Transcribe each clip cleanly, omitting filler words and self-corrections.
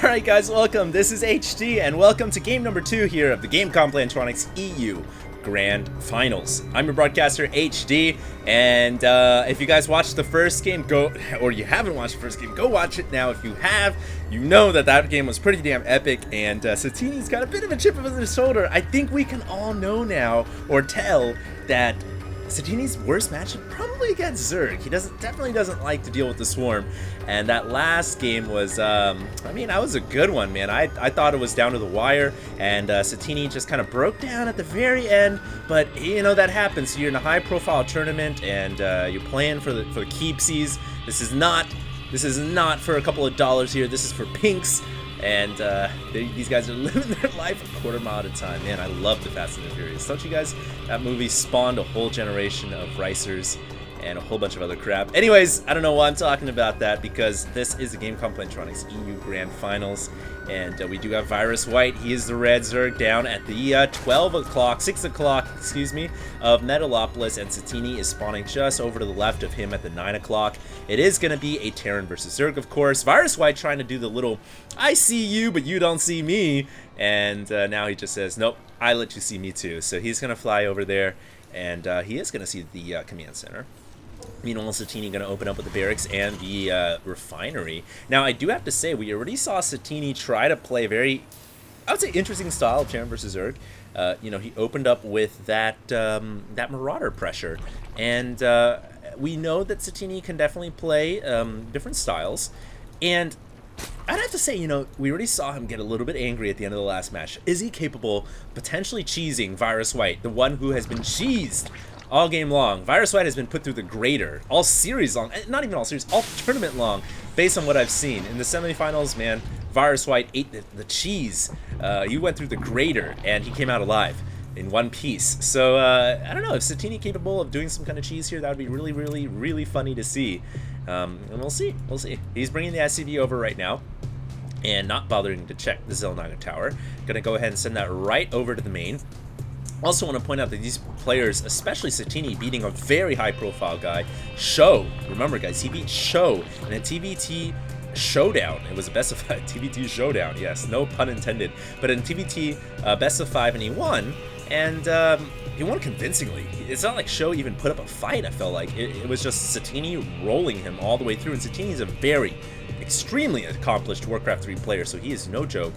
Alright guys, welcome. This is HD and welcome to game number 2 here of the GameCom Plantronics EU Grand Finals. I'm your broadcaster HD, and if you guys watched the first game, or you haven't watched the first game, go watch it now. If you have, you know that game was pretty damn epic, and Satiini's got a bit of a chip on his shoulder. I think we can all know now, or tell, that Satiini's worst matchup probably against Zerg. He definitely doesn't like to deal with the Swarm, and that last game was, I mean, that was a good one, man. I thought it was down to the wire, and Satiini just kind of broke down at the very end, but, you know, that happens. You're in a high-profile tournament, and you're playing for the keepsies. This is not for a couple of dollars here. This is for pinks. And these guys are living their life a quarter mile at a time. Man, I love the Fast and the Furious. Don't you guys? That movie spawned a whole generation of ricers and a whole bunch of other crap. Anyways, I don't know why I'm talking about that, because this is the GameCom Plantronics EU Grand Finals. And we do have vs.VirusWhite. He is the red Zerg down at the 6 o'clock, excuse me, of Metalopolis, and Satiini is spawning just over to the left of him at the 9 o'clock. It is going to be a Terran versus Zerg, of course. vs.VirusWhite trying to do the little, I see you, but you don't see me. And now he just says, nope, I let you see me too. So he's going to fly over there, and he is going to see the command center. Meanwhile, Satiini going to open up with the barracks and the refinery. Now, I do have to say, we already saw Satiini try to play a very, I would say, interesting style of Terran versus Zerg. You know, he opened up with that that Marauder pressure, and we know that Satiini can definitely play different styles. And I'd have to say, you know, we already saw him get a little bit angry at the end of the last match. Is he capable potentially cheesing vs.VirusWhite, the one who has been cheesed all game long? vs.VirusWhite has been put through the grater all series long, not even all series, all tournament long, based on what I've seen. In the semifinals, man, vs.VirusWhite ate the cheese. He went through the grater, and he came out alive in one piece. So, I don't know, if Satiini capable of doing some kind of cheese here, that would be really, really, really funny to see. And we'll see. He's bringing the SCV over right now, and not bothering to check the Xel'Naga Tower. Gonna go ahead and send that right over to the main. Also want to point out that these players, especially Satiini, beating a very high-profile guy, Show. Remember, guys, he beat Show in a TVT showdown. It was a best of 5 TVT showdown. Yes, no pun intended. But in TVT best of 5, and he won. And he won convincingly. It's not like Show even put up a fight. I felt like it was just Satiini rolling him all the way through. And Satiini is a very, extremely accomplished Warcraft 3 player, so he is no joke.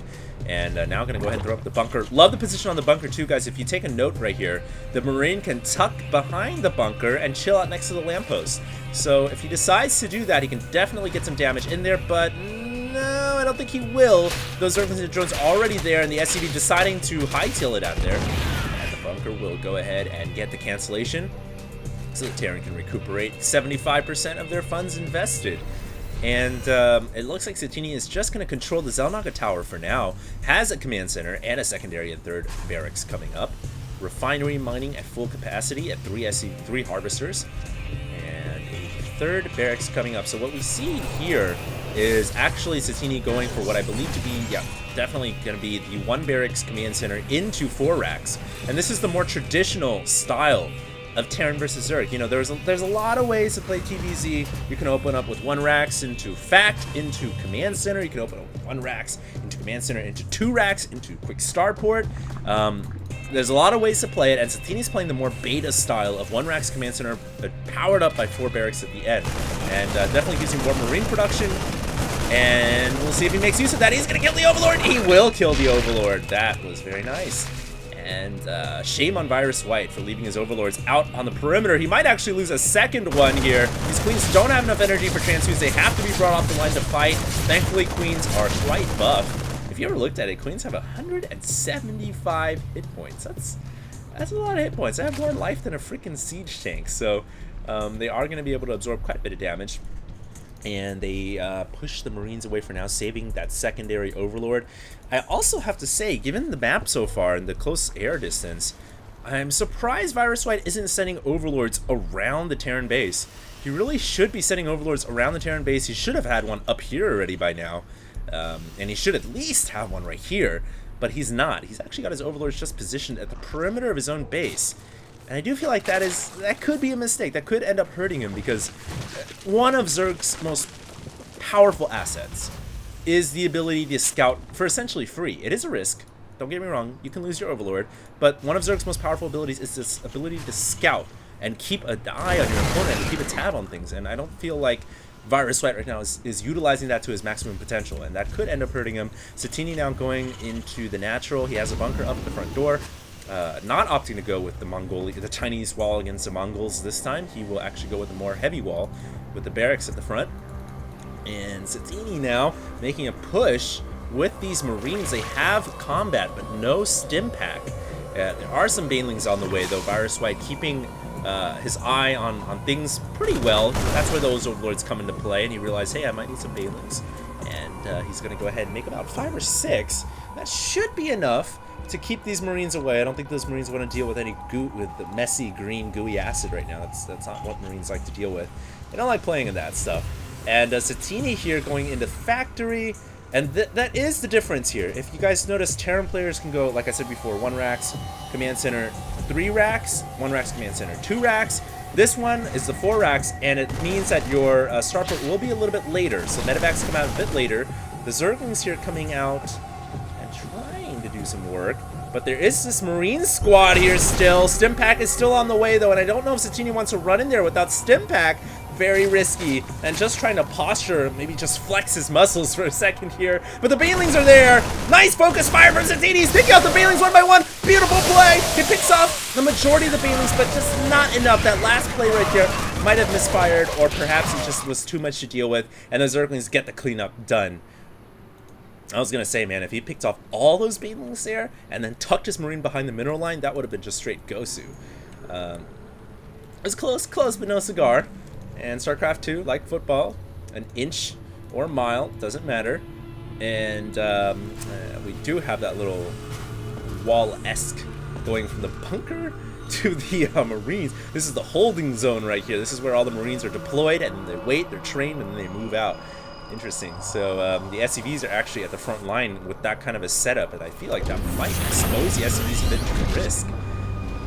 And now going to go ahead and throw up the bunker. Love the position on the bunker too, guys. If you take a note right here, the Marine can tuck behind the bunker and chill out next to the lamppost. So if he decides to do that, he can definitely get some damage in there, but no, I don't think he will. Those Zerg drones already there, and the SCV deciding to hightail it out there. And the bunker will go ahead and get the cancellation, so the Terran can recuperate 75% of their funds invested. And it looks like Satiini is just going to control the Xel'Naga Tower for now. Has a command center and a secondary and third barracks coming up. Refinery mining at full capacity at 3 harvesters. And a third barracks coming up. So what we see here is actually Satiini going for what I believe to be, yeah, definitely going to be the 1 barracks command center into 4 racks. And this is the more traditional style of Terran versus Zerg. You know, there's a lot of ways to play TVZ. You can open up with 1 racks into Fact, into Command Center. You can open up with 1 racks into Command Center, into 2 racks, into Quick Starport. There's a lot of ways to play it, and Satiini's playing the more beta style of 1 racks Command Center, but powered up by 4 barracks at the end. And definitely gives you more Marine production. And we'll see if he makes use of that. He's going to kill the Overlord. He will kill the Overlord. That was very nice. And shame on vs.VirusWhite for leaving his Overlords out on the perimeter. He might actually lose a second one here. These Queens don't have enough energy for transfuse. They have to be brought off the line to fight. Thankfully, Queens are quite buff. If you ever looked at it, Queens have 175 hit points. That's a lot of hit points. They have more life than a freaking siege tank. So they are going to be able to absorb quite a bit of damage. And they push the Marines away for now, saving that secondary Overlord. I also have to say, given the map so far and the close air distance, I'm surprised vs.VirusWhite isn't sending Overlords around the Terran base. He really should be sending Overlords around the Terran base. He should have had one up here already by now. And he should at least have one right here. But he's not. He's actually got his Overlords just positioned at the perimeter of his own base. And I do feel like that could be a mistake. That could end up hurting him, because one of Zerg's most powerful assets is the ability to scout for essentially free. It is a risk. Don't get me wrong, you can lose your Overlord, but one of Zerg's most powerful abilities is this ability to scout and keep an eye on your opponent and keep a tab on things, and I don't feel like vs.VirusWhite right now is utilizing that to his maximum potential, and that could end up hurting him. Satiini now going into the natural. He has a bunker up at the front door. Not opting to go with the Chinese wall against the Mongols this time. He will actually go with a more heavy wall with the barracks at the front. And Satiini now making a push with these Marines. They have combat, but no stim pack. There are some Banelings on the way, though. vs.VirusWhite keeping his eye on things pretty well. That's where those Overlords come into play, and he realized, hey, I might need some Banelings. And he's going to go ahead and make about 5 or 6. That should be enough to keep these Marines away. I don't think those Marines want to deal with any with the messy green gooey acid right now. That's not what Marines like to deal with. They don't like playing in that stuff. And Satiini here going into factory, and that is the difference here. If you guys notice, Terran players can go, like I said before, 1 racks, command center, 3 racks, 1 racks, command center, 2 racks. This one is the 4 racks, and it means that your starport will be a little bit later. So medevacs come out a bit later. The Zerglings here coming out and trying to do some work. But there is this Marine squad here still. Stim pack is still on the way, though, and I don't know if Satiini wants to run in there without stim pack. Very risky, and just trying to posture, maybe just flex his muscles for a second here. But the Banelings are there. Nice focus fire from Satiini. He's picking out the Banelings 1 by 1. Beautiful play. He picks off the majority of the Banelings, but just not enough. That last play right there might have misfired, or perhaps it just was too much to deal with, and the Zerglings get the cleanup done. I was going to say, man, if he picked off all those Banelings there and then tucked his Marine behind the mineral line, that would have been just straight Gosu. It was close, but no cigar. And StarCraft 2, like football, an inch or a mile, doesn't matter. And we do have that little wall-esque going from the bunker to the Marines. This is the holding zone right here. This is where all the Marines are deployed, and they wait, they're trained, and then they move out. Interesting. So the SCVs are actually at the front line with that kind of a setup, and I feel like that might expose the SCVs a bit to risk.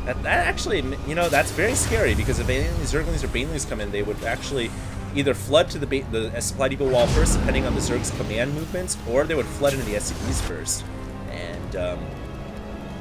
That actually, you know, that's very scary, because if any of these Zerglings or Banelings come in, they would actually either flood to the supply depot wall first, depending on the Zerg's command movements, or they would flood into the SCVs first. And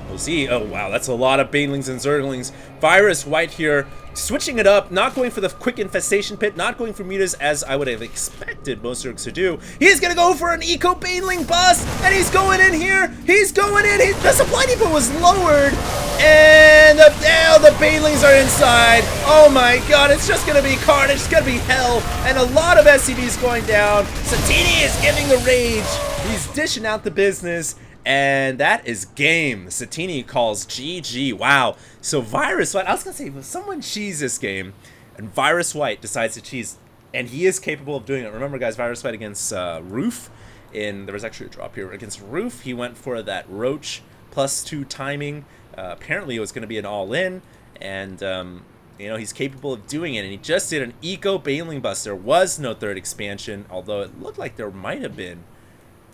we'll see. Oh, wow, that's a lot of Banelings and Zerglings. vs.VirusWhite here, switching it up, not going for the quick infestation pit, not going for mutas as I would have expected most Zergs to do. He's going to go for an eco Baneling bust, and he's going in here. He's going in. The supply depot was lowered, and the Banelings are inside. Oh my god, it's just going to be carnage. It's going to be hell, and a lot of SCVs going down. Satiini is giving the rage. He's dishing out the business. And that is game. Satiini calls GG. Wow. So vs.VirusWhite, I was going to say, will someone cheese this game? And vs.VirusWhite decides to cheese. And he is capable of doing it. Remember, guys, vs.VirusWhite against Roof. There was actually a drop here. Against Roof, he went for that Roach +2 timing. Apparently, it was going to be an all-in. And, you know, he's capable of doing it. And he just did an Eco Baneling bust. There was no 3rd expansion, although it looked like there might have been.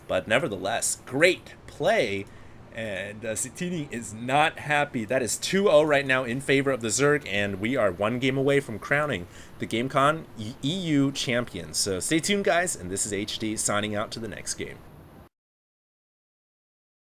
But nevertheless, great play, and Satiini is not happy. That is 2-0 right now in favor of the Zerg, and we are 1 game away from crowning the GameCon EU champions. So stay tuned, guys, and this is HD signing out to the next game.